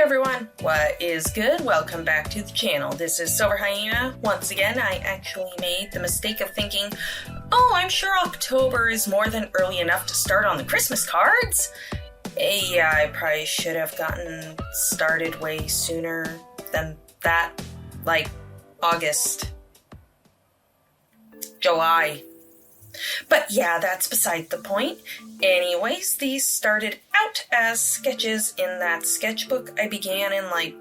everyone, what is good? Welcome back to the channel. This is SilverHyena. Once again, I actually made the mistake of thinking, oh, I'm sure October is more than early enough to start on the Christmas cards. Yeah, I probably should have gotten started way sooner than that, like August, July. But yeah, that's beside the point. Anyways, these started out as sketches in that sketchbook I began in like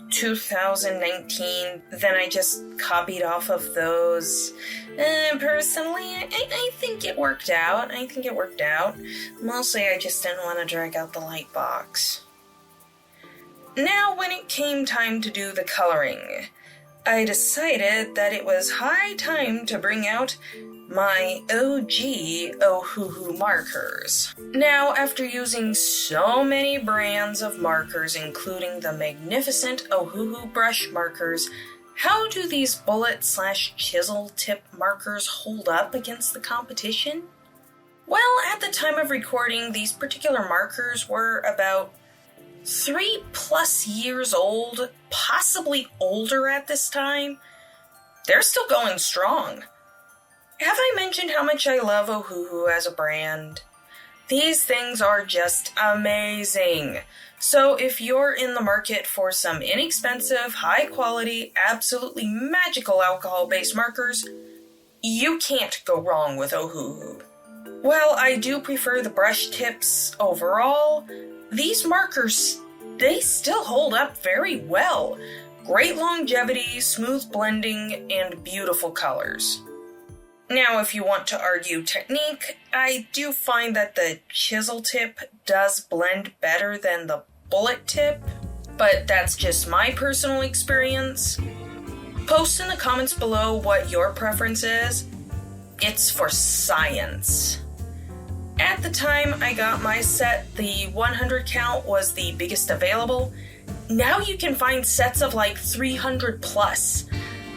2019. Then I just copied off of those. Personally, I think it worked out. Mostly I just didn't want to drag out the light box. Now, when it came time to do the coloring, I decided that it was high time to bring out my OG Ohuhu Markers. Now, after using so many brands of markers, including the magnificent Ohuhu Brush Markers, how do these bullet/chisel tip markers hold up against the competition? Well, at the time of recording, these particular markers were about 3+ years old, possibly older at this time. They're still going strong. Have I mentioned how much I love Ohuhu as a brand? These things are just amazing. So if you're in the market for some inexpensive, high quality, absolutely magical alcohol-based markers, you can't go wrong with Ohuhu. While I do prefer the brush tips overall, these markers, they still hold up very well. Great longevity, smooth blending, and beautiful colors. Now, if you want to argue technique, I do find that the chisel tip does blend better than the bullet tip, but that's just my personal experience. Post in the comments below what your preference is. It's for science. At the time I got my set, the 100 count was the biggest available. Now you can find sets of like 300 plus.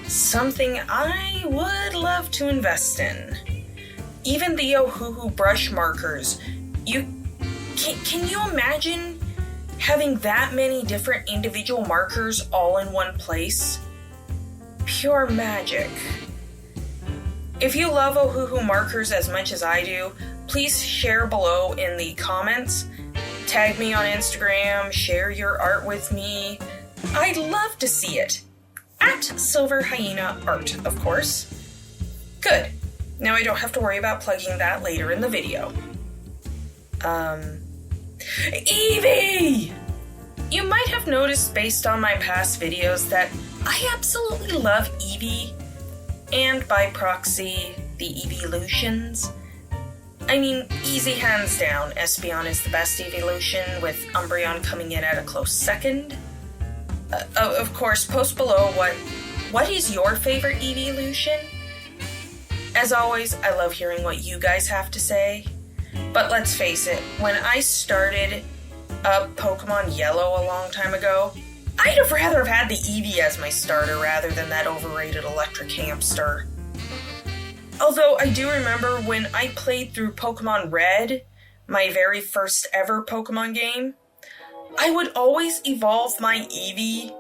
Something I would love to invest in. Even the Ohuhu Brush Markers. Can you imagine having that many different individual markers all in one place? Pure magic. If you love Ohuhu Markers as much as I do, please share below in the comments. Tag me on Instagram, share your art with me. I'd love to see it. At SilverHyena Art, of course. Good. Now I don't have to worry about plugging that later in the video. Eevee! You might have noticed based on my past videos that I absolutely love Eevee, and by proxy, the Eeveelutions. I mean, easy hands down, Espeon is the best Eeveelution, with Umbreon coming in at a close second. Of course, post below what is your favorite Eeveelution? As always, I love hearing what you guys have to say. But let's face it, when I started up Pokemon Yellow a long time ago, I'd have rather have had the Eevee as my starter rather than that overrated electric hamster. Although I do remember when I played through Pokemon Red, my very first ever Pokemon game, I would always evolve my Eevee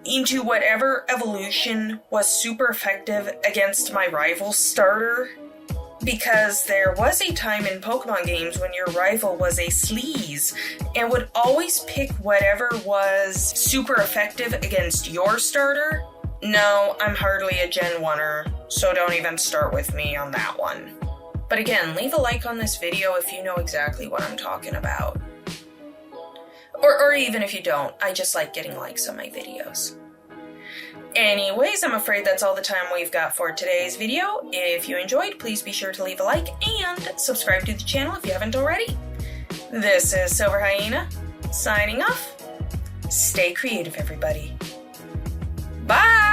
into whatever evolution was super effective against my rival starter, because there was a time in Pokemon games when your rival was a sleaze and would always pick whatever was super effective against your starter. No, I'm hardly a Gen 1er, so don't even start with me on that one. But again, leave a like on this video if you know exactly what I'm talking about. Or even if you don't, I just like getting likes on my videos. Anyways, I'm afraid that's all the time we've got for today's video. If you enjoyed, please be sure to leave a like and subscribe to the channel if you haven't already. This is SilverHyena, signing off. Stay creative, everybody. Bye!